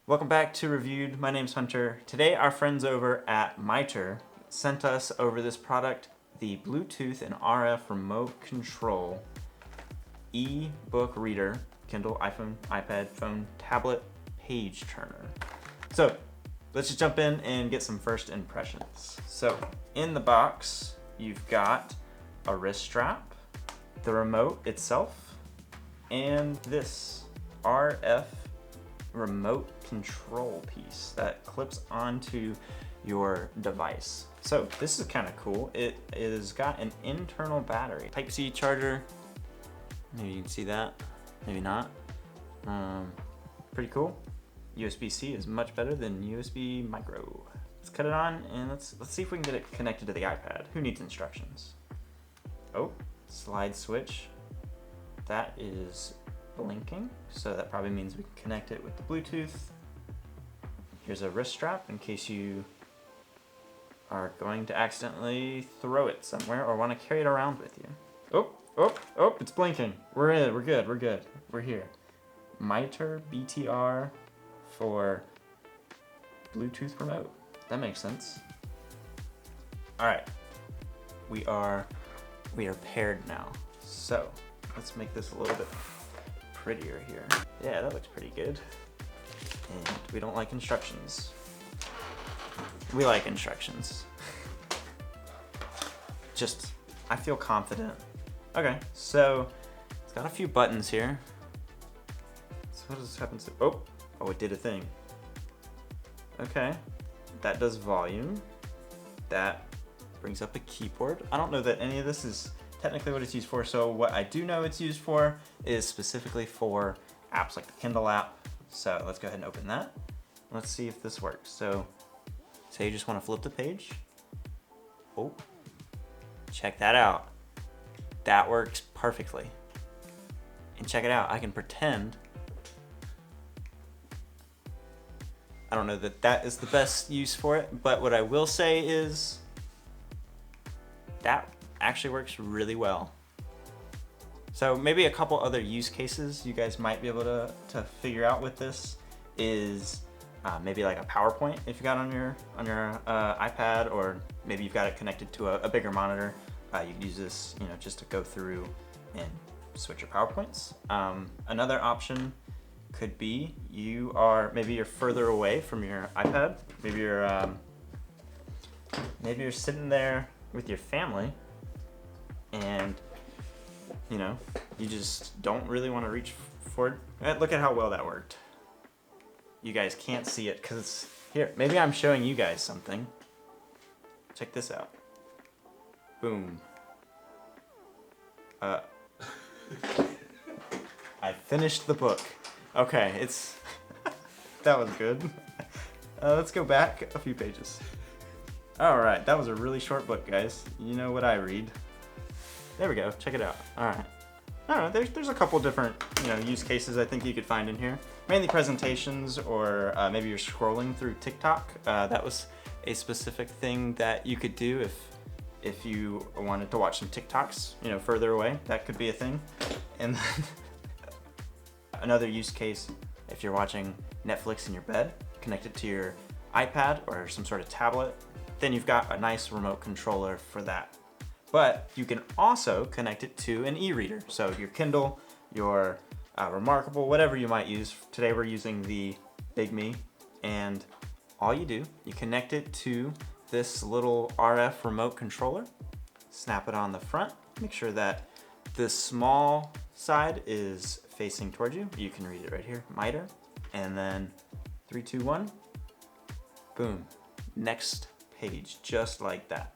Welcome back to Reviewed. My name's Hunter. Today our friends over at MITER sent us over this product, the Bluetooth and RF remote control e-book reader, Kindle, iPhone, iPad, phone, tablet, page turner. So let's just jump in and get some first impressions. So in the box, you've got a wrist strap, the remote itself, and this RF remote control piece that clips onto your device. So this is kind of cool. It has got an internal battery. Type-C charger. Maybe you can see that, maybe not. Pretty cool. USB-C is much better than USB micro. Let's cut it on and let's see if we can get it connected to the iPad. Who needs instructions? Oh, slide switch. That is blinking, so that probably means we can connect it with the Bluetooth. Here's a wrist strap in case you are going to accidentally throw it somewhere or want to carry it around with you. Oh, it's blinking. We're good, we're here. MITER BTR for Bluetooth remote. That makes sense. All right, we are paired now. So let's make this a little bit prettier here. Yeah, that looks pretty good. And we don't like instructions. We like instructions. I feel confident. Okay, so it's got a few buttons here. So what does this happen to? Oh, it did a thing. Okay, that does volume. That brings up a keyboard. I don't know that any of this is technically what it's used for, so what I do know it's used for is specifically for apps like the Kindle app. So let's go ahead and open that. Let's see if this works. So say you just want to flip the page. Oh, check that out. That works perfectly. And check it out, I can pretend. I don't know that that is the best use for it, but what I will say is that actually works really well. So maybe a couple other use cases you guys might be able to figure out with this is maybe like a PowerPoint if you got on your iPad, or maybe you've got it connected to a bigger monitor. You could use this, just to go through and switch your PowerPoints. Another option could be maybe you're further away from your iPad. Maybe you're sitting there with your family, and you just don't really want to reach for it. Look at how well that worked. You guys can't see it because it's here. Maybe I'm showing you guys something. Check this out. Boom. I finished the book. Okay, that was good. Let's go back a few pages. All right, that was a really short book, guys. You know what I read. There we go, check it out. All right. I don't know, there's a couple different use cases I think you could find in here. Mainly presentations, or maybe you're scrolling through TechTok. That was a specific thing that you could do if you wanted to watch some TikToks, further away. That could be a thing. And then another use case, if you're watching Netflix in your bed, connect it to your iPad or some sort of tablet, then you've got a nice remote controller for that. But you can also connect it to an e-reader. So your Kindle, your Remarkable, whatever you might use. Today we're using the Big Me, and all you do, you connect it to this little RF remote controller, snap it on the front, make sure that the small side is facing towards you. You can read it right here, MITER, and then 3, 2, 1, boom, next page, just like that.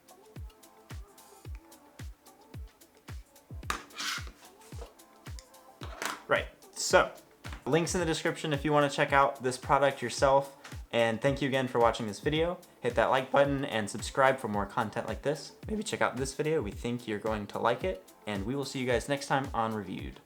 Right, so links in the description if you want to check out this product yourself. And thank you again for watching this video. Hit that like button and subscribe for more content like this. Maybe check out this video. We think you're going to like it. And we will see you guys next time on Reviewed.